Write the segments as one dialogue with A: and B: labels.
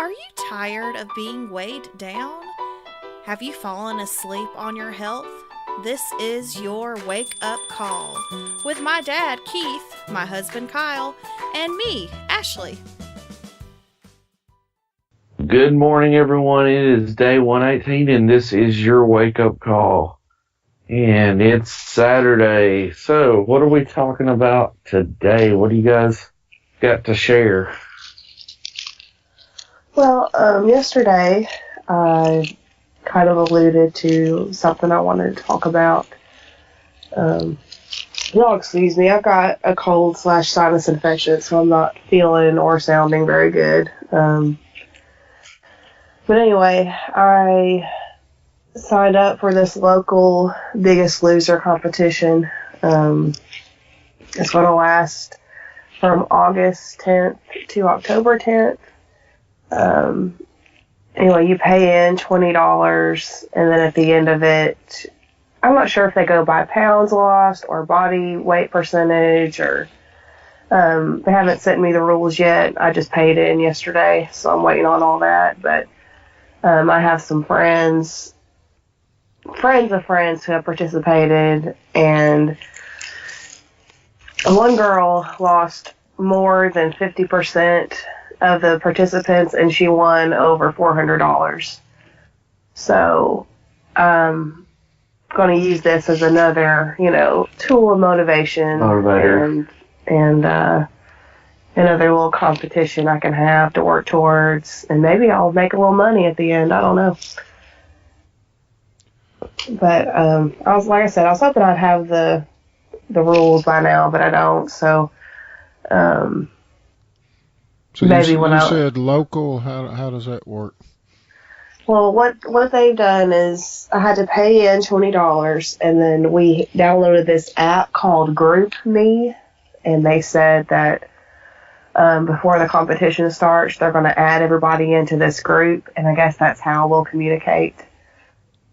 A: Are you tired of being weighed down? Have you fallen asleep on your health? This is your wake up call with my dad, Keith, my husband, Kyle, and me, Ashley.
B: Good morning, everyone. It is day 118, and this is your wake up call. And it's Saturday. So, what are we talking about today? What do you guys got to share?
C: Well, yesterday I kind of alluded to something I wanted to talk about. Y'all excuse me, I've got a cold/sinus infection, so I'm not feeling or sounding very good. But anyway, I signed up for this local Biggest Loser competition. It's going to last from August 10th to October 10th. Anyway, you pay in $20, and then at the end of it, I'm not sure if they go by pounds lost or body weight percentage, or they haven't sent me the rules yet. I just paid in yesterday, so I'm waiting on all that. But I have some friends of friends who have participated, and one girl lost more than 50% of the participants, and she won over $400. So I'm going to use this as another, tool of motivation.
B: Motivator.
C: And another little competition I can have to work towards, and maybe I'll make a little money at the end. I don't know. But I was hoping I'd have the rules by now, but I don't. So
D: So
C: maybe
D: you said local. How does that work?
C: Well, what they've done is I had to pay in $20, and then we downloaded this app called GroupMe, and they said that before the competition starts, they're going to add everybody into this group, and I guess that's how we'll communicate.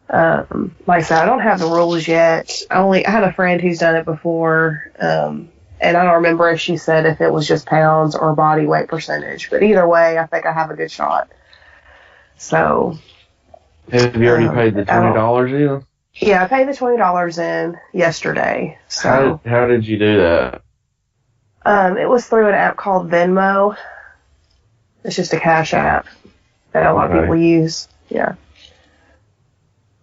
C: Like I said, I don't have the rules yet. I had a friend who's done it before, and I don't remember if she said if it was just pounds or body weight percentage. But either way, I think I have a good shot. So.
B: Have you already paid the $20 in?
C: Yeah, I paid the $20 in yesterday. So.
B: How did you do that?
C: It was through an app called Venmo. It's just a cash app that a lot of people use. Yeah.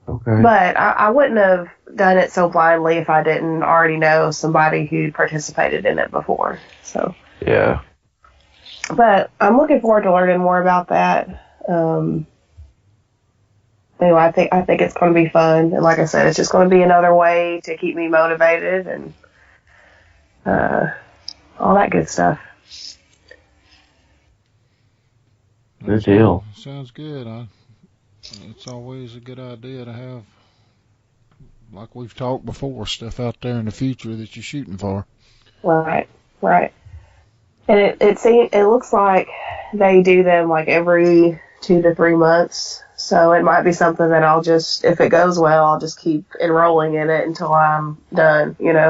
B: Okay.
C: But I wouldn't have done it so blindly if I didn't already know somebody who participated in it before. So.
B: Yeah.
C: But I'm looking forward to learning more about that. Anyway, I think it's going to be fun, and like I said, it's just going to be another way to keep me motivated and all that good stuff.
B: Good deal.
D: Sounds good. It's always a good idea to have, like we've talked before, stuff out there in the future that you're shooting for.
C: Right. And it looks like they do them like every 2 to 3 months. So it might be something that I'll just, if it goes well, I'll just keep enrolling in it until I'm done, Yeah.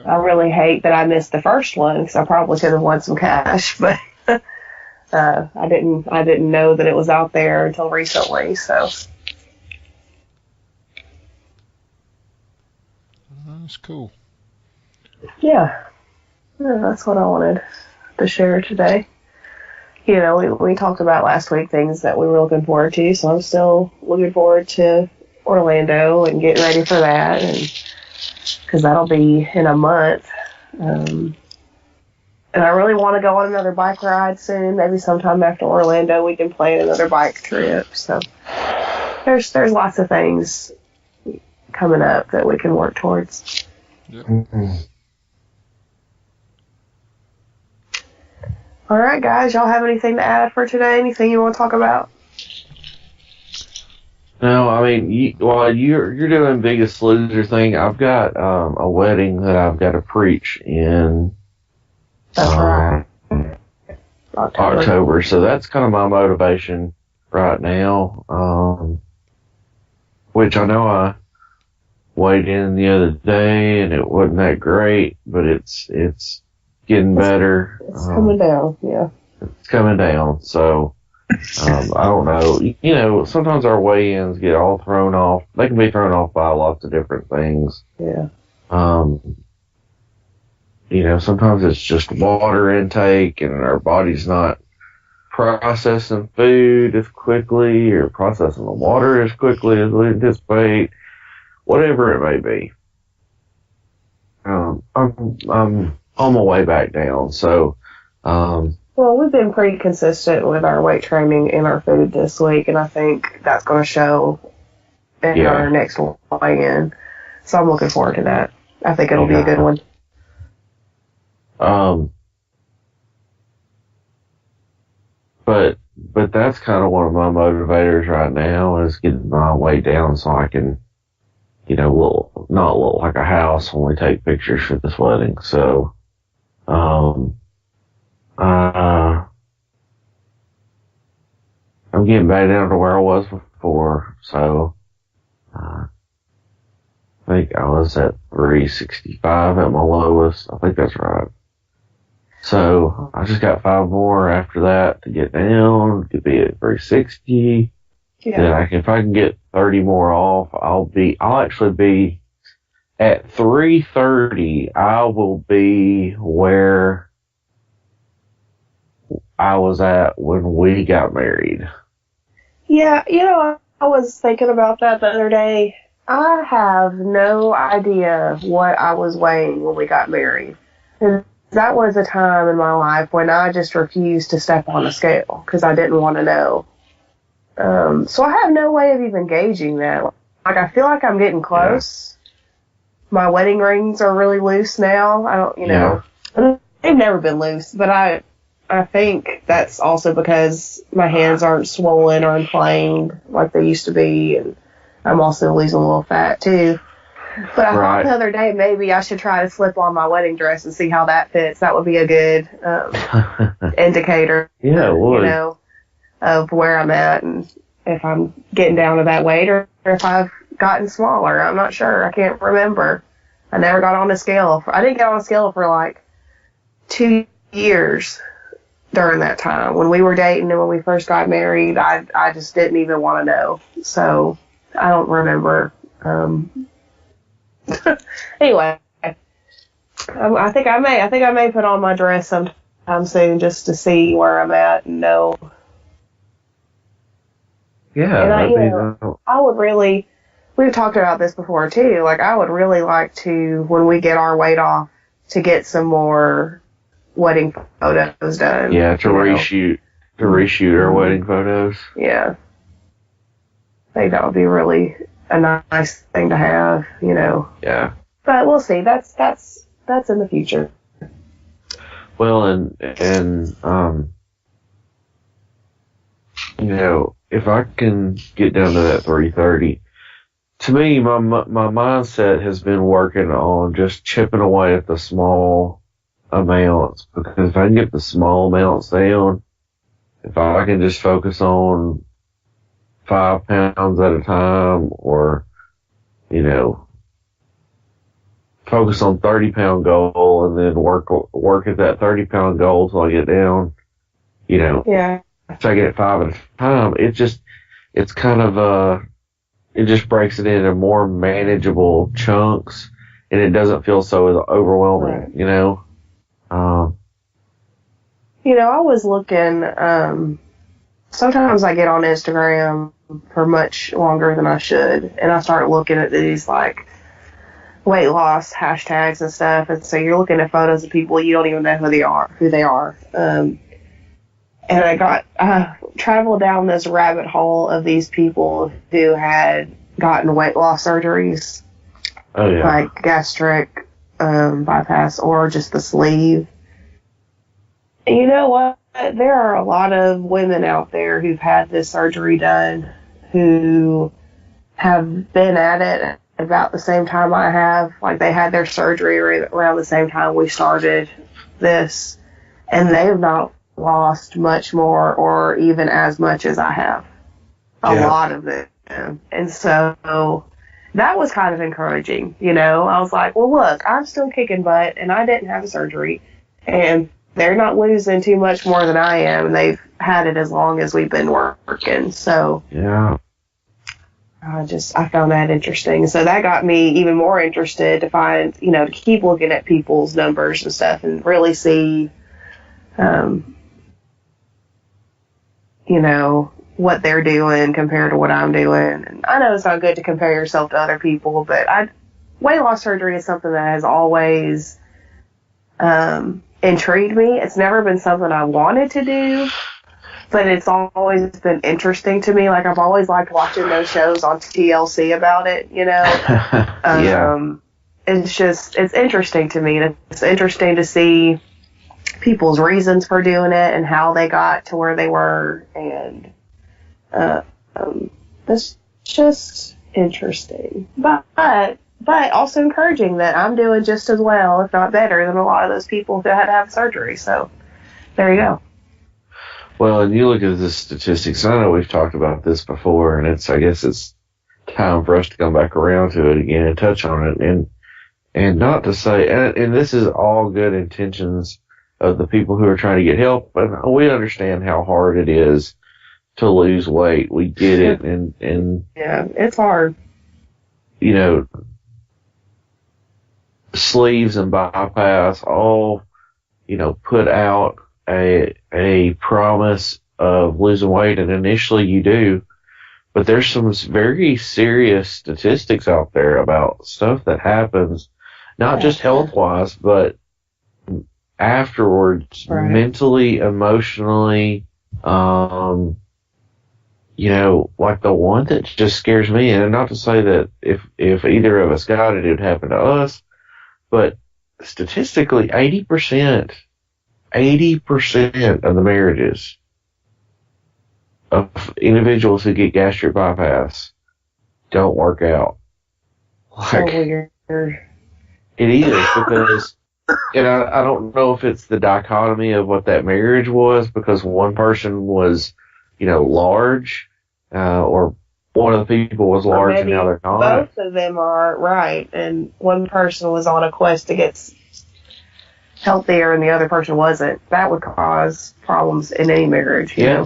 C: I really hate that I missed the first one because I probably could have won some cash, but I didn't know that it was out there until recently, so.
D: That's cool.
C: Yeah, that's what I wanted to share today. We talked about last week things that we were looking forward to, so I'm still looking forward to Orlando and getting ready for that, and because that'll be in a month. And I really want to go on another bike ride soon. Maybe sometime after Orlando we can plan another bike trip. So there's lots of things coming up that we can work towards.
D: Yep.
B: Mm-hmm.
C: All right, guys, y'all have anything to add for today? Anything you want to talk about?
B: No, I mean, while you're doing Biggest Loser thing, I've got a wedding that I've got to preach in October. So that's kind of my motivation right now. Which I know I weighed in the other day and it wasn't that great, but it's getting better.
C: It's coming down, yeah.
B: It's coming down. So I don't know. Sometimes our weigh-ins get all thrown off. They can be thrown off by lots of different things.
C: Yeah.
B: Sometimes it's just water intake and our body's not processing food as quickly or processing the water as quickly as we anticipate. Whatever it may be. I'm on my way back down, so.
C: Well, we've been pretty consistent with our weight training and our food this week, and I think that's going to show in our next weigh-in. So I'm looking forward to that. I think it'll be a good one.
B: But that's kind of one of my motivators right now is getting my weight down so I can, not look like a house when we take pictures for this wedding. So, I'm getting back down to where I was before. So, I think I was at 365 at my lowest. I think that's right. So I just got 5 more after that to get down to be at 360. Yeah. Then if I can get 30 more off, I'll actually be at 330. I will be where I was at when we got married.
C: Yeah, I was thinking about that the other day. I have no idea what I was weighing when we got married. That was a time in my life when I just refused to step on a scale because I didn't want to know. So I have no way of even gauging that. Like, I feel like I'm getting close. Yeah. My wedding rings are really loose now. I don't, they've never been loose, but I think that's also because my hands aren't swollen or inflamed like they used to be, and I'm also losing a little fat too. But I thought the other day maybe I should try to slip on my wedding dress and see how that fits. That would be a good indicator, of where I'm at and if I'm getting down to that weight or if I've gotten smaller. I'm not sure. I can't remember. I never got on a scale. I didn't get on a scale for like 2 years during that time. When we were dating and when we first got married, I just didn't even want to know. So I don't remember. Anyway, I think I may put on my dress sometime soon just to see where I'm at and know.
B: Yeah,
C: and I would really. We've talked about this before too. Like, I would really like to, when we get our weight off, to get some more wedding photos done.
B: Yeah, to reshoot our wedding photos.
C: Yeah, I think that would be really a nice thing to have,
B: Yeah.
C: But we'll see. That's in the future.
B: Well, and if I can get down to that 330, to me, my mindset has been working on just chipping away at the small amounts, because if I can get the small amounts down, if I can just focus on 5 pounds at a time, or, focus on 30-pound goal and then work at that 30-pound goal till I get down,
C: Yeah.
B: If I get 5 at a time, it's kind of, it just breaks it into more manageable chunks and it doesn't feel so overwhelming,
C: right. I was looking, sometimes I get on Instagram for much longer than I should, and I start looking at these, like, weight loss hashtags and stuff, and so you're looking at photos of people you don't even know who they are. And I traveled down this rabbit hole of these people who had gotten weight loss surgeries.
B: Oh, yeah.
C: Like gastric bypass or just the sleeve. And you know what? There are a lot of women out there who've had this surgery done who have been at it about the same time I have. Like, they had their surgery around the same time we started this, and they've not lost much more or even as much as I have. A lot of it. And so that was kind of encouraging, I was like, well, look, I'm still kicking butt and I didn't have a surgery and they're not losing too much more than I am, and they've had it as long as we've been working. So
B: Yeah.
C: I found that interesting. So that got me even more interested to find, to keep looking at people's numbers and stuff and really see, what they're doing compared to what I'm doing. And I know it's not good to compare yourself to other people, but weight loss surgery is something that has always intrigued me. It's never been something I wanted to do, but it's always been interesting to me. Like, I've always liked watching those shows on TLC about it,
B: Yeah.
C: It's interesting to me. It's interesting to see people's reasons for doing it and how they got to where they were, and it's just interesting. But also encouraging that I'm doing just as well, if not better, than a lot of those people who had to have surgery. So there you go.
B: Well, and you look at the statistics. I know we've talked about this before, and I guess it's time for us to come back around to it again and touch on it. And not to say, and this is all good intentions of the people who are trying to get help, but we understand how hard it is to lose weight. We get it, and
C: yeah, it's hard.
B: Sleeves and bypass all, put out a promise of losing weight, and initially you do, but there's some very serious statistics out there about stuff that happens, not just health-wise, but afterwards,
C: right.
B: Mentally, emotionally, like the one that just scares me, and not to say that if either of us got it, it would happen to us, but statistically, 80% of the marriages of individuals who get gastric bypass don't work out. Like,
C: weird.
B: It is, because, and I don't know if it's the dichotomy of what that marriage was, because one person was, large, or one of the people was large and now they're not.
C: Both of them are, right, and one person was on a quest to get healthier and the other person wasn't. That would cause problems in any marriage.
B: Yeah.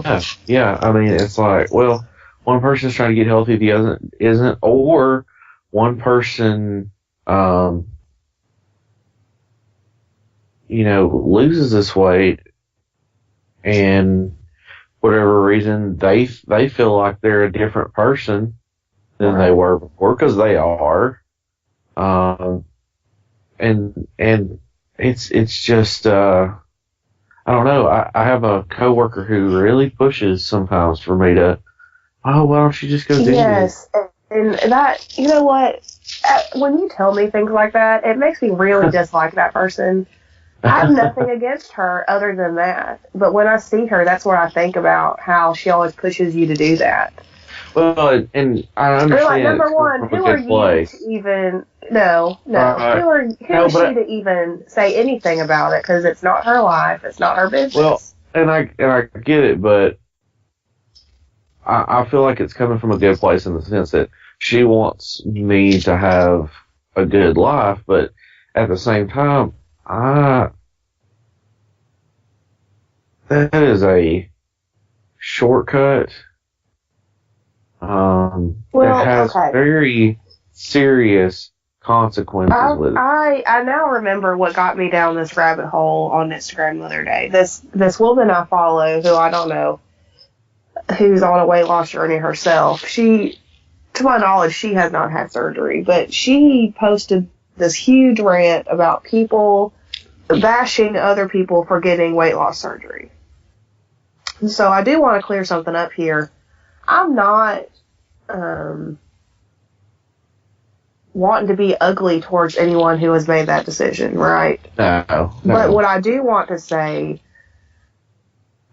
B: I mean, it's like, well, one person's trying to get healthy, the other isn't, or one person, loses this weight, and whatever reason they feel like they're a different person than they were before, because they are, and it's just I don't know. I have a coworker who really pushes sometimes for me to, why don't you just go do this?
C: Yes, and that, you know what? When you tell me things like that, it makes me really dislike that person. I have nothing against her other than that. But when I see her, that's what I think about, how she always pushes you to do that.
B: Well, and I understand.
C: You're like, number one, who are you to even, who is she to even say anything about it? Because it's not her life. It's not her business.
B: Well, and I get it, but I feel like it's coming from a good place in the sense that she wants me to have a good life, but at the same time, that is a shortcut. That has very serious consequences with it.
C: I now remember what got me down this rabbit hole on Instagram the other day. This woman I follow, who I don't know, who's on a weight loss journey herself. She, to my knowledge, she has not had surgery, but she posted this huge rant about people bashing other people for getting weight loss surgery. So I do want to clear something up here. I'm not wanting to be ugly towards anyone who has made that decision, right?
B: No.
C: But what I do want to say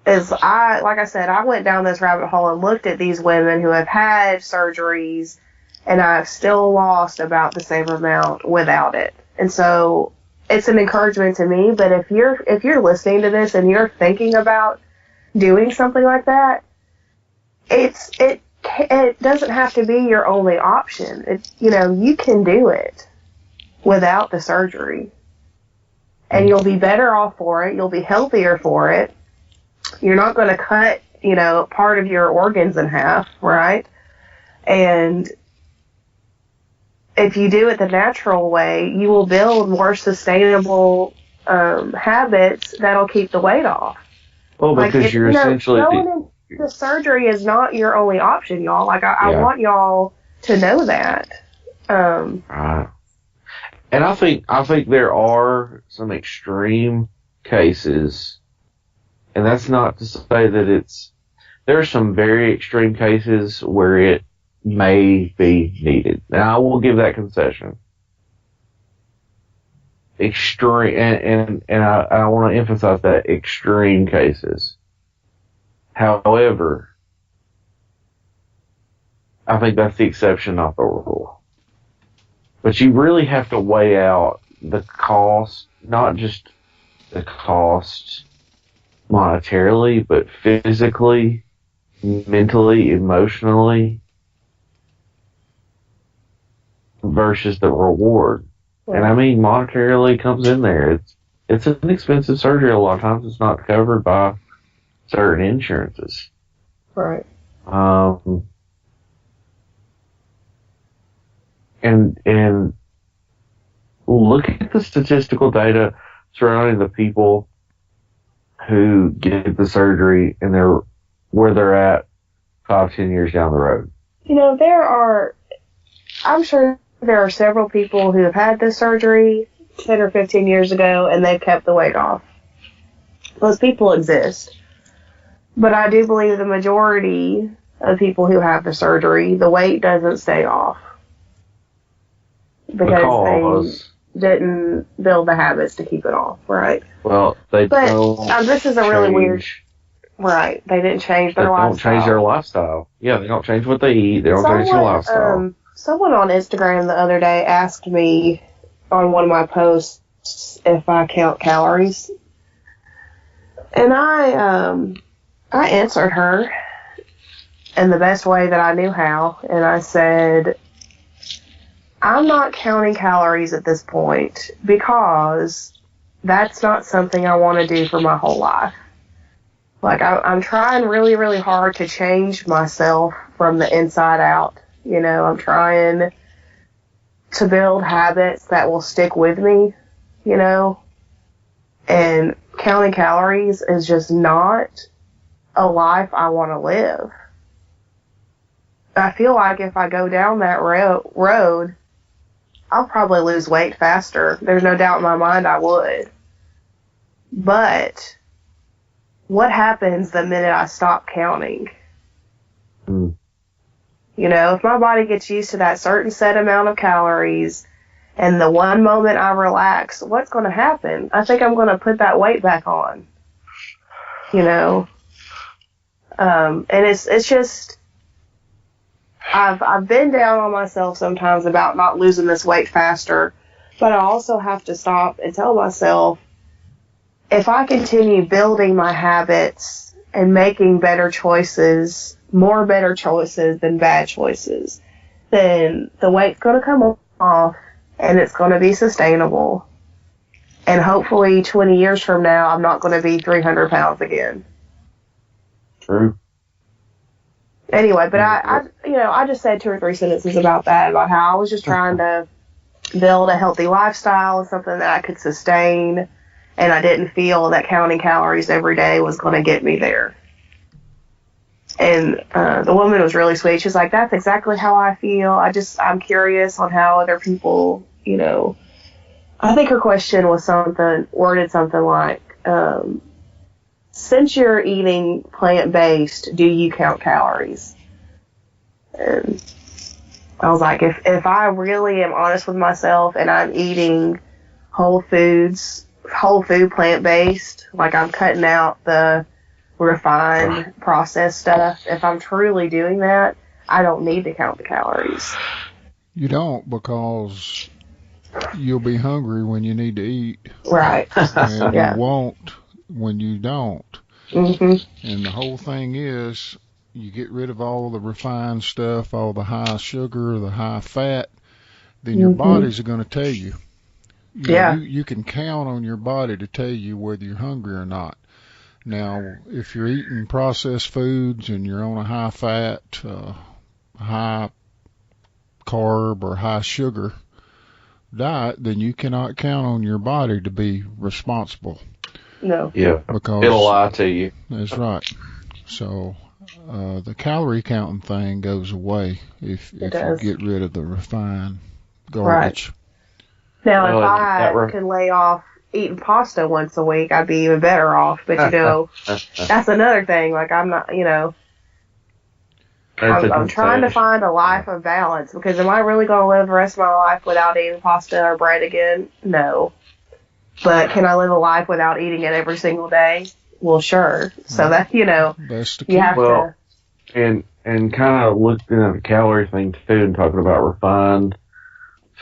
C: is, like I said, I went down this rabbit hole and looked at these women who have had surgeries, and I've still lost about the same amount without it. And so it's an encouragement to me. But if you're listening to this and you're thinking about doing something like that, it doesn't have to be your only option. You can do it without the surgery. and you'll be better off for it. You'll be healthier for it. You're not going to cut, part of your organs in half, right? And if you do it the natural way, you will build more sustainable habits that'll keep the weight off.
B: Well, because you're essentially
C: going into surgery is not your only option, y'all. Like I want y'all to know that.
B: Right. And I think there are some extreme cases, and that's not to say that there are some very extreme cases where it may be needed. Now, I will give that concession. Extreme, and I want to emphasize that, extreme cases. However, I think that's the exception, not the rule. But you really have to weigh out the cost, not just the cost monetarily, but physically, mentally, emotionally, versus the reward. And I mean, monetarily comes in there. It's an expensive surgery. A lot of times it's not covered by certain insurances.
C: Right.
B: And look at the statistical data surrounding the people who get the surgery and where they're at 5-10 years down the road.
C: I'm sure there are several people who have had this surgery 10 or 15 years ago and they've kept the weight off. Those people exist. But I do believe the majority of people who have the surgery, the weight doesn't stay off. Because they didn't build the habits to keep it off, right?
B: Well,
C: this is a really weird... Right. They didn't change their lifestyle.
B: They don't change their lifestyle. Yeah, they don't change what they eat. They don't change their lifestyle.
C: Someone on Instagram the other day asked me on one of my posts if I count calories. And I answered her in the best way that I knew how. And I said, I'm not counting calories at this point because that's not something I want to do for my whole life. Like, I'm trying really, really hard to change myself from the inside out. I'm trying to build habits that will stick with me, and counting calories is just not a life I want to live. I feel like if I go down that road, I'll probably lose weight faster. There's no doubt in my mind I would. But what happens the minute I stop counting? If my body gets used to that certain set amount of calories and the one moment I relax, what's going to happen? I think I'm going to put that weight back on. And it's just, I've been down on myself sometimes about not losing this weight faster, but I also have to stop and tell myself, if I continue building my habits and making better choices, more better choices than bad choices, then the weight's going to come off and it's going to be sustainable. And hopefully 20 years from now, I'm not going to be 300 pounds again.
B: True.
C: Anyway, but I just said 2 or 3 sentences about that, about how I was just trying to build a healthy lifestyle and something that I could sustain, and I didn't feel that counting calories every day was going to get me there. And the woman was really sweet. She was like, that's exactly how I feel. I'm curious on how other people, I think her question was worded something like, since you're eating plant-based, do you count calories? And I was like, if I really am honest with myself and I'm eating whole food plant-based, like I'm cutting out the refined processed stuff, if I'm truly doing that, I don't need to count the calories.
D: You don't, because you'll be hungry when you need to eat.
C: Right.
D: And you won't when you don't.
C: Mm-hmm.
D: And the whole thing is, you get rid of all the refined stuff, all the high sugar, the high fat, then your bodies are going to tell you,
C: Yeah.
D: You can count on your body to tell you whether you're hungry or not. Now, if you're eating processed foods and you're on a high fat, high carb, or high sugar diet, then you cannot count on your body to be responsible.
C: No.
B: Yeah.
D: Because
B: It'll lie to you.
D: That's right. So the calorie counting thing goes away if you get rid of the refined garbage.
C: Right. Now, if I could lay off eating pasta once a week, I'd be even better off. But, that's another thing. Like, I'm not, I'm trying to find a life of balance, because am I really going to live the rest of my life without eating pasta or bread again? No. But can I live a life without eating it every single day? Well, sure. So that,
D: that's the key.
C: You have to.
B: And kind of looking at the calorie thing too, and talking about refined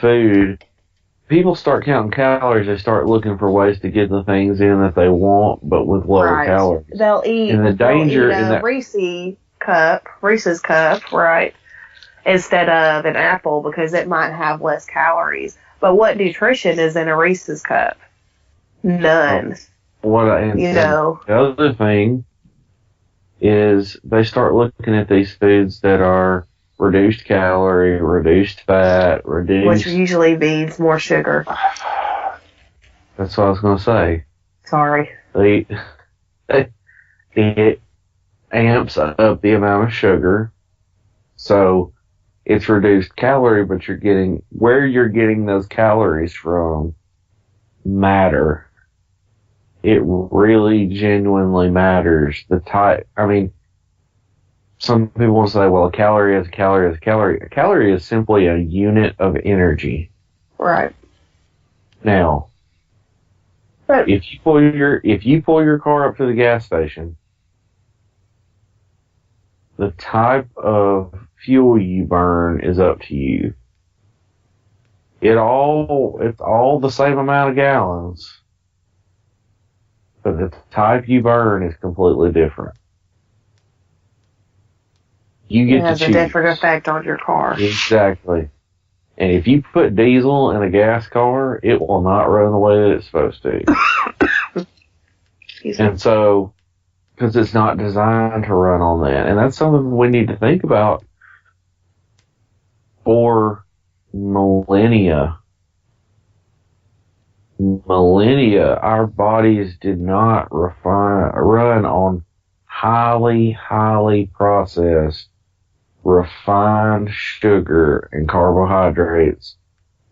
B: food, people start counting calories. They start looking for ways to get the things in that they want, but with lower calories.
C: They'll eat.
B: And the danger in that
C: Reese's cup, right, instead of an apple, because it might have less calories. But what nutrition is in a Reese's cup? None.
B: The other thing is they start looking at these foods that are reduced calorie, reduced fat,
C: which usually means more sugar.
B: That's what I was going to say.
C: Sorry.
B: It amps up the amount of sugar, so it's reduced calorie, but where you're getting those calories from matter. It really genuinely matters. Some people will say, well, a calorie is a calorie is a calorie. A calorie is simply a unit of energy.
C: Right.
B: Now, if you pull your car up to the gas station, the type of fuel you burn is up to you. It's all the same amount of gallons, but the type you burn is completely different. It has a different effect on your car. Exactly. And if you put diesel in a gas car, it will not run the way that it's supposed to. And so, because it's not designed to run on that. And that's something we need to think about for millennia. Our bodies did not run on highly, highly processed, refined sugar and carbohydrates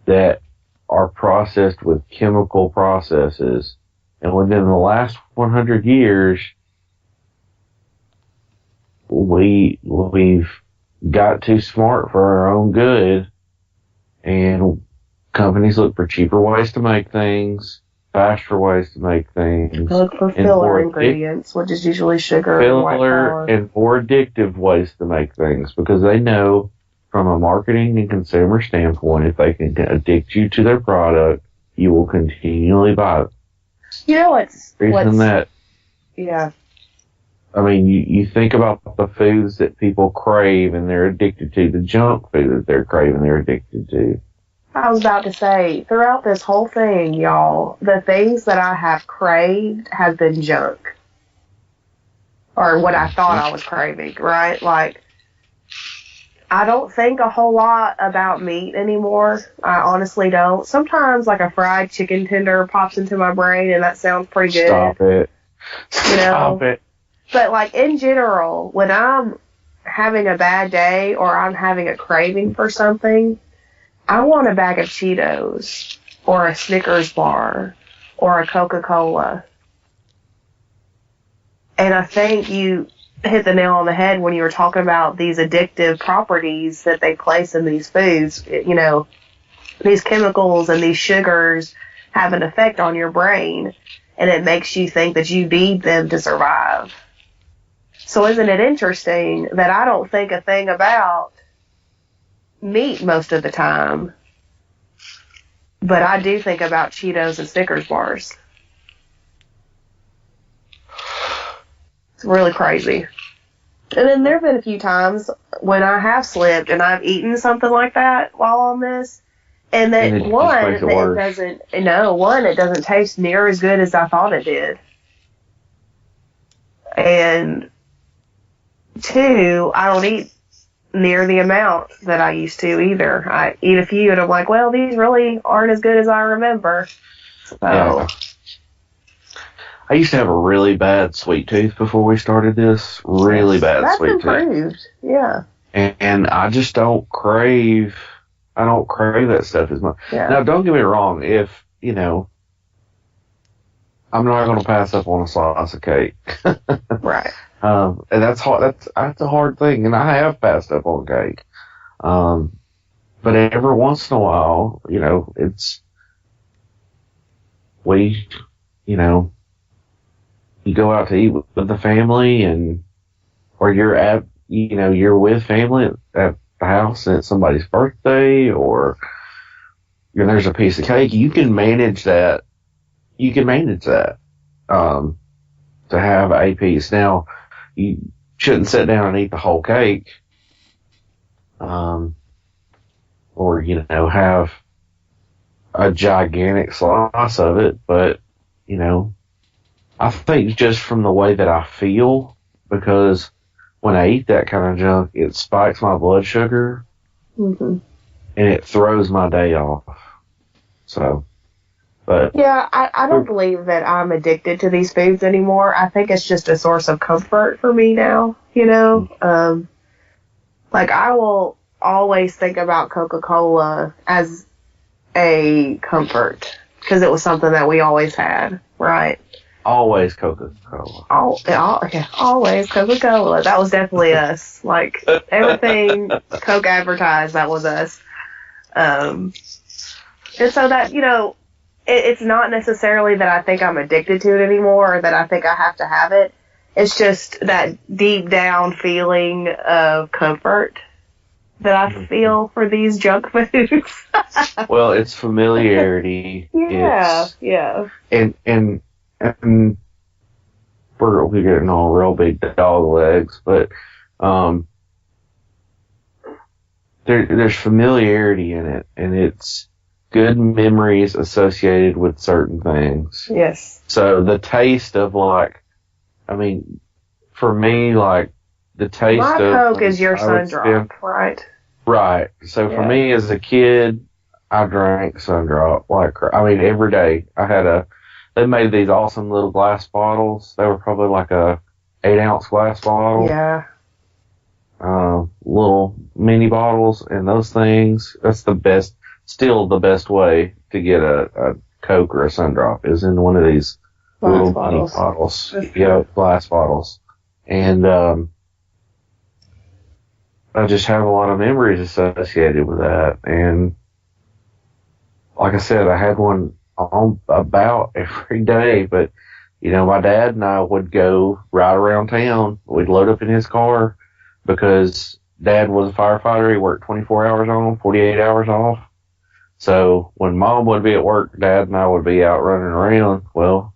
B: that are processed with chemical processes. And within the last 100 years, we've got too smart for our own good, and companies look for cheaper ways to make things, faster ways to make things.
C: Look for filler ingredients, which is usually sugar and white flour.
B: And more addictive ways to make things, because they know from a marketing and consumer standpoint, if they can addict you to their product, you will continually buy it.
C: Yeah.
B: I mean, you think about the foods that people crave and they're addicted to, the junk food that they're craving, they're addicted to.
C: I was about to say, throughout this whole thing, y'all, the things that I have craved have been junk. Or what I thought I was craving, right? Like, I don't think a whole lot about meat anymore. I honestly don't. Sometimes, like, a fried chicken tender pops into my brain, and that sounds pretty good.
B: Stop it. Stop it.
C: But, like, in general, when I'm having a bad day or I'm having a craving for something, I want a bag of Cheetos or a Snickers bar or a Coca-Cola. And I think you hit the nail on the head when you were talking about these addictive properties that they place in these foods. You know, these chemicals and these sugars have an effect on your brain, and it makes you think that you need them to survive. So isn't it interesting that I don't think a thing about meat most of the time, but I do think about Cheetos and Snickers bars. It's really crazy. And then there have been a few times when I have slipped and I've eaten something like that while on this, And
B: And
C: then
B: it just
C: one,
B: makes it
C: it
B: worse.
C: doesn't. No, one, it doesn't taste near as good as I thought it did. And two, I don't eat near the amount that I used to either. I eat a few, and I'm like, well, these really aren't as good as I remember. So
B: Yeah. I used to have a really bad sweet tooth before we started this. Really bad
C: that's
B: sweet tooth.
C: improved. Yeah.
B: And I just don't crave. I don't crave that stuff as much.
C: Yeah.
B: Now, don't get me wrong. If I'm not going to pass up on a slice of cake.
C: Right.
B: And that's hard. That's a hard thing, and I have passed up on cake. But every once in a while, you go out to eat with the family, or you're with family at the house, and it's somebody's birthday, or there's a piece of cake. You can manage that. To have a piece. Now, you shouldn't sit down and eat the whole cake, or have a gigantic slice of it. But I think just from the way that I feel, because when I eat that kind of junk, it spikes my blood sugar,
C: Mm-hmm.
B: and it throws my day off. So, but
C: Yeah, I don't believe that I'm addicted to these foods anymore. I think it's just a source of comfort for me now, Like, I will always think about Coca-Cola as a comfort, because it was something that we always had, right?
B: always Coca-Cola.
C: Always Coca-Cola. That was definitely us. Like, everything Coke advertised, that was us. And so that, it's not necessarily that I think I'm addicted to it anymore, or that I think I have to have it. It's just that deep down feeling of comfort that I feel for these junk foods.
B: Well, it's familiarity.
C: Yeah.
B: And we're getting all real big dog legs, but there's familiarity in it, and it's good memories associated with certain things.
C: Yes.
B: So the taste of for me, the taste
C: My
B: of
C: Coke is your
B: I would
C: Sun Drop, right?
B: Right. So for
C: Yeah.
B: me as a kid, I drank Sundrop every day. They made these awesome little glass bottles. They were probably like a 8-ounce glass bottle.
C: Yeah.
B: Little mini bottles, and those things, that's still the best way to get a Coke or a Sundrop is in one of these
C: Glass
B: little
C: bottles.
B: mini bottles.
C: That's
B: Yeah, glass bottles. And, I just have a lot of memories associated with that. And like I said, I had one on about every day, but my dad and I would go right around town. We'd load up in his car because Dad was a firefighter. He worked 24 hours on, 48 hours off. So when Mom would be at work, Dad and I would be out running around. Well,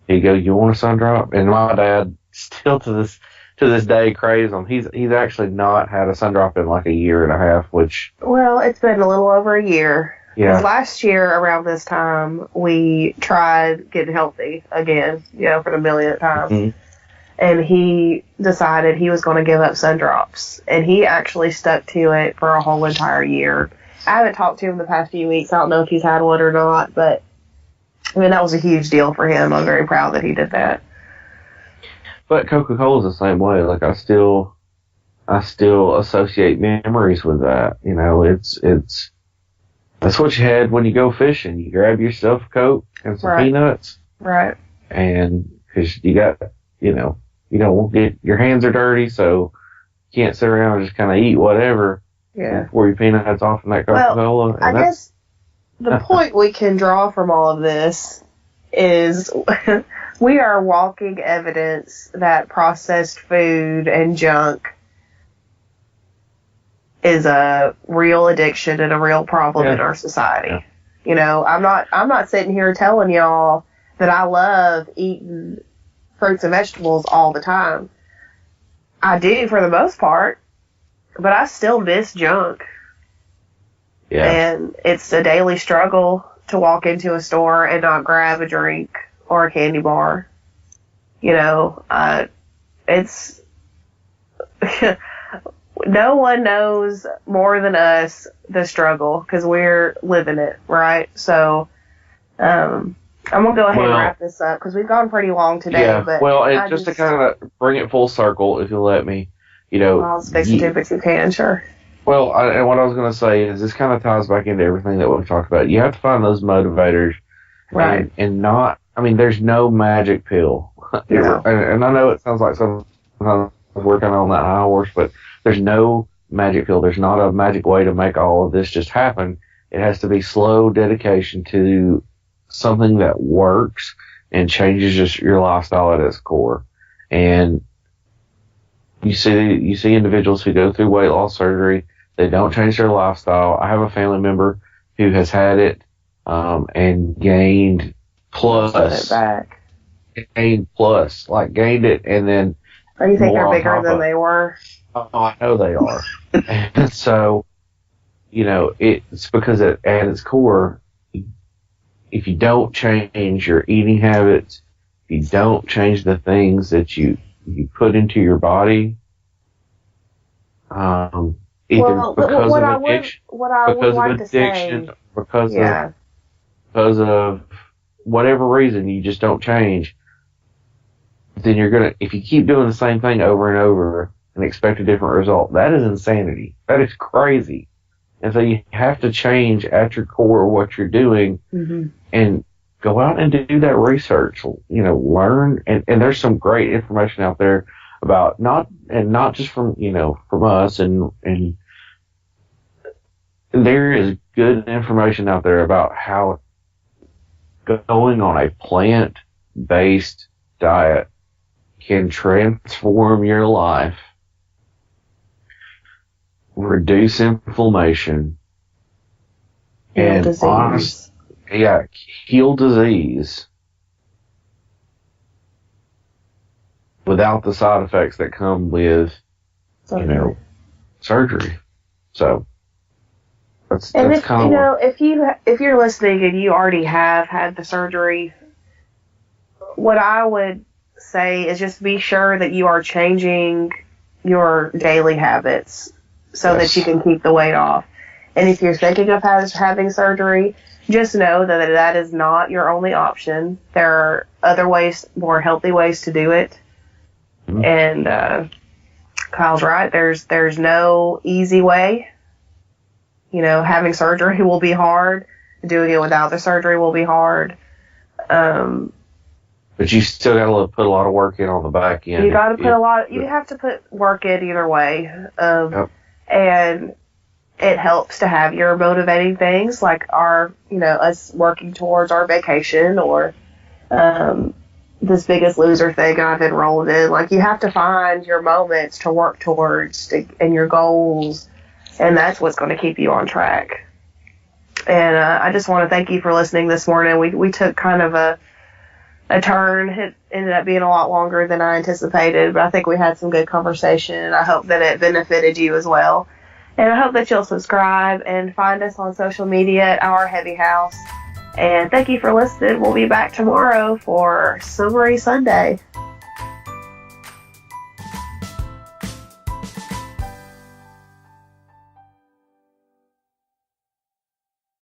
B: he'd go, "You want a Sundrop?" And my dad still to this day craves them. He's actually not had a Sundrop in like a year and a half, which
C: Well, it's been a little over a year.
B: yeah.
C: 'Cause last year around this time, we tried getting healthy again, for the millionth time.
B: Mhm.
C: And he decided he was going to give up Sundrops. And he actually stuck to it for a whole entire year. I haven't talked to him the past few weeks. I don't know if he's had one or not, but that was a huge deal for him. I'm very proud that he did that.
B: But Coca-Cola's the same way. Like I still associate memories with that. It's that's what you had when you go fishing. You grab yourself a Coke and some
C: Right.
B: peanuts,
C: Right.
B: and because you got, you don't want to get your hands are dirty, so you can't sit around and just kind of eat whatever.
C: Yeah.
B: Pour your peanuts off in that
C: Well,
B: Coca-Cola.
C: I guess the point we can draw from all of this is we are walking evidence that processed food and junk is a real addiction and a real problem in our society. I'm not sitting here telling y'all that I love eating fruits and vegetables all the time. I do for the most part, but I still miss junk.
B: Yeah.
C: And it's a daily struggle to walk into a store and not grab a drink or a candy bar. You know, it's no one knows more than us the struggle because we're living it, right? So, I'm gonna go ahead and wrap this up because we've gone pretty long today.
B: Yeah.
C: But
B: Well, and just to kind of bring it full circle, if you'll let me, you know,
C: I'll fix it too, but you can, sure.
B: Well, and what I was going to say is this kind of ties back into everything that we've talked about. You have to find those motivators,
C: Right?
B: And not. I mean, there's no magic pill.
C: No.
B: And I know it sounds like sometimes we're kind of on that high horse, but there's no magic pill. There's not a magic way to make all of this just happen. It has to be slow dedication to something that works and changes just your lifestyle at its core. And you see individuals who go through weight loss surgery, they don't change their lifestyle. I have a family member who has had it and gained gained it, and then.
C: Or you think they're
B: more
C: bigger than they were?
B: Oh, I know they are. And so, you know, it's because at its core, if you don't change your eating habits, if you don't change the things that you put into your body, either because of addiction, because of whatever reason, you just don't change, then if you keep doing the same thing over and over and expect a different result, that is insanity. That is crazy. And so you have to change at your core what you're doing and go out and do that research, you know, learn. And there's some great information out there about not just from us and there is good information out there about how going on a plant-based diet can transform your life, reduce inflammation,
C: Heal disease.
B: Heal disease without the side effects that come with, surgery. So that's kind of
C: if you're listening and you already have had the surgery, what I would say is just be sure that you are changing your daily habits so that you can keep the weight off. And if you're thinking of having surgery, just know that that is not your only option. There are other ways, more healthy ways to do it. And Kyle's right. There's no easy way. You know, having surgery will be hard. Doing it without the surgery will be hard.
B: But you still got to put a lot of work in on the back end.
C: You got to put you have to put work in either way. And it helps to have your motivating things like us working towards our vacation or this Biggest Loser thing I've enrolled in. Like, you have to find your moments to work towards and your goals, and that's what's going to keep you on track. And I just want to thank you for listening this morning. We took kind of a turn. It ended up being a lot longer than I anticipated, but I think we had some good conversation, and I hope that it benefited you as well. And I hope that you'll subscribe and find us on social media at Our Heavy House. And thank you for listening. We'll be back tomorrow for Summary Sunday.